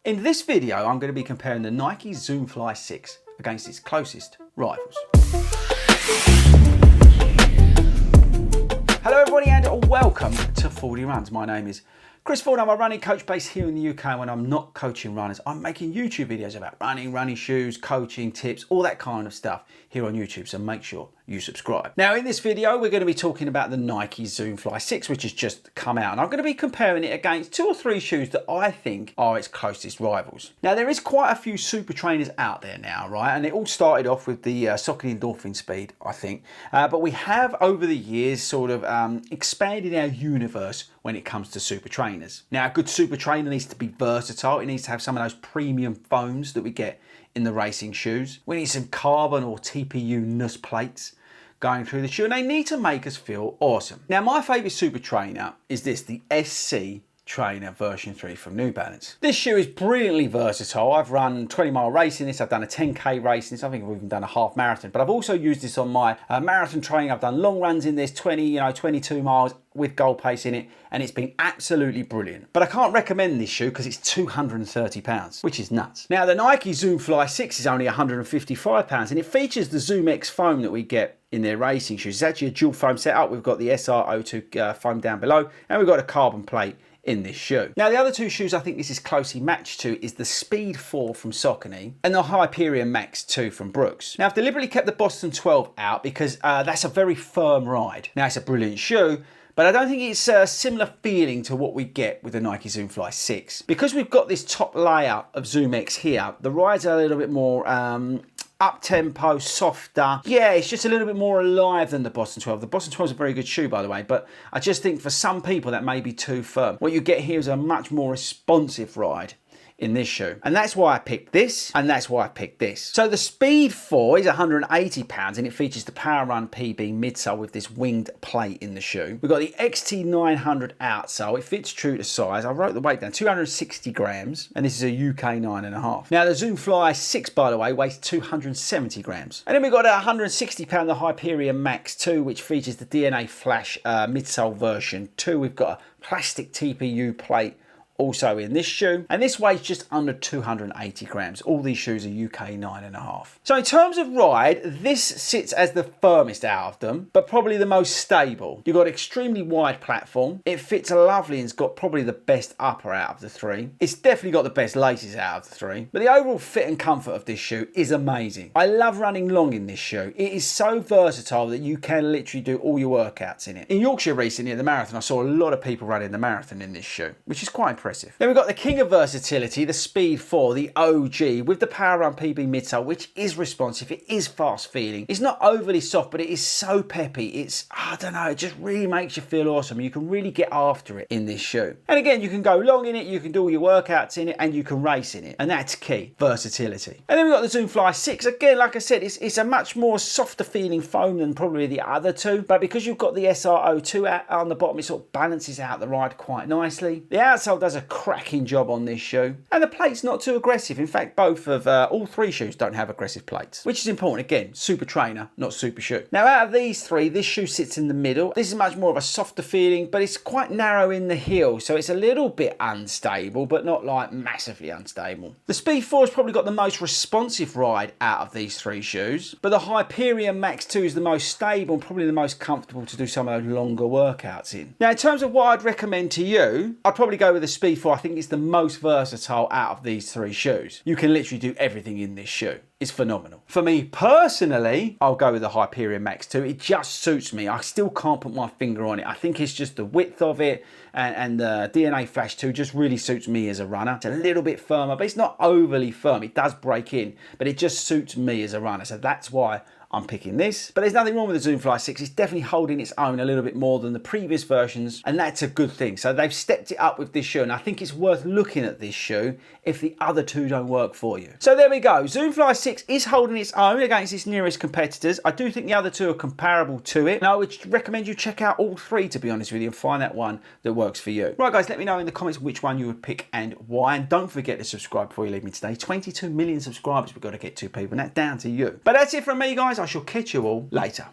In this video, I'm going to be comparing the Nike Zoom Fly 6 against its closest rivals. Hello everybody and welcome to 40 Runs. My name is Chris Ford. I'm a running coach based here in the UK, and when I'm not coaching runners, I'm making YouTube videos about running shoes, coaching tips, all that kind of stuff here on YouTube, so make sure you subscribe. Now in this video, we're going to be talking about the Nike Zoom Fly 6, which has just come out, and I'm going to be comparing it against two or three shoes that I think are its closest rivals. Now there is quite a few super trainers out there now, right? And it all started off with the Saucony Endorphin Speed, I think. But we have over the years sort of expanded our universe when it comes to super trainers. Now a good super trainer needs to be versatile. It needs to have some of those premium foams that we get in the racing shoes. We need some carbon or TPU NUS plates going through the shoe, and they need to make us feel awesome. Now my favourite super trainer is this, the SC Trainer version 3 from New Balance. This shoe is brilliantly versatile. I've run 20-mile race in this, I've done a 10k race in this, I think I've even done a half marathon, but I've also used this on my marathon training. I've done long runs in this, 22 miles with goal pace in it, and it's been absolutely brilliant. But I can't recommend this shoe because it's £230, which is nuts. Now the Nike Zoom Fly 6 is only £155, and it features the Zoom X foam that we get in their racing shoes. It's actually a dual foam setup. We've got the SR02 foam down below, and we've got a carbon plate in this shoe. Now the other two shoes I think this is closely matched to is the Speed 4 from Saucony and the Hyperion Max 2 from Brooks. Now I've deliberately kept the Boston 12 out because that's a very firm ride. Now it's a brilliant shoe, but I don't think it's a similar feeling to what we get with the Nike Zoom Fly 6. Because we've got this top layer of Zoom X here, the rides are a little bit more up-tempo, softer. Yeah, it's just a little bit more alive than the Boston 12. The Boston 12 is a very good shoe, by the way, but I just think for some people that may be too firm. What you get here is a much more responsive ride in this shoe, and that's why I picked this, and that's why I picked this. So the Speed 4 is £180, and it features the Power Run PB midsole with this winged plate in the shoe. We've got the XT900 outsole. It fits true to size. I wrote the weight down, 260 grams, and this is a UK 9.5. Now the Zoom Fly 6, by the way, weighs 270 grams. And then we've got a £160, the Hyperion Max 2, which features the DNA Flash midsole version 2. We've got a plastic TPU plate also in this shoe, and this weighs just under 280 grams. All these shoes are UK 9.5. So in terms of ride, this sits as the firmest out of them, but probably the most stable. You've got extremely wide platform. It fits lovely and it's got probably the best upper out of the three. It's definitely got the best laces out of the three, but the overall fit and comfort of this shoe is amazing. I love running long in this shoe. It is so versatile that you can literally do all your workouts in it. In Yorkshire recently at the marathon, I saw a lot of people running the marathon in this shoe, which is quite impressive. Then we've got the king of versatility, the Speed 4, the OG, with the Power Run PB midsole, which is responsive. It is fast feeling. It's not overly soft, but it is so peppy. It's, I don't know, it just really makes you feel awesome. You can really get after it in this shoe. And again, you can go long in it, you can do all your workouts in it, and you can race in it. And that's key, versatility. And then we've got the Zoom Fly 6. Again, like I said, it's a much more softer feeling foam than probably the other two, but because you've got the SR02 on the bottom, it sort of balances out the ride quite nicely. The outsole does a cracking job on this shoe, and the plate's not too aggressive. In fact, both of all three shoes don't have aggressive plates, which is important. Again, super trainer, not super shoe. Now out of these three, this shoe sits in the middle. This is much more of a softer feeling, but it's quite narrow in the heel, so it's a little bit unstable, but not like massively unstable. The Speed 4 has probably got the most responsive ride out of these three shoes, but the Hyperion Max 2 is the most stable and probably the most comfortable to do some of those longer workouts in. Now in terms of what I'd recommend to you, I'd probably go with the Speed 4. I think it's the most versatile out of these three shoes. You can literally do everything in this shoe. It's phenomenal. For me personally, I'll go with the Hyperion Max 2. It just suits me. I still can't put my finger on it. I think it's just the width of it, and the DNA Flash 2 just really suits me as a runner. It's a little bit firmer, but it's not overly firm. It does break in, but it just suits me as a runner. So that's why I'm picking this. But there's nothing wrong with the Zoom Fly 6. It's definitely holding its own a little bit more than the previous versions, and that's a good thing. So they've stepped it up with this shoe, and I think it's worth looking at this shoe if the other two don't work for you. So there we go. Zoom Fly 6 is holding its own against its nearest competitors. I do think the other two are comparable to it. And I would recommend you check out all three, to be honest with you, and find that one that works for you. Right guys, let me know in the comments which one you would pick and why. And don't forget to subscribe before you leave me today. 22 million subscribers we've got to get to, people, and that's down to you. But that's it from me, guys. I shall catch you all later.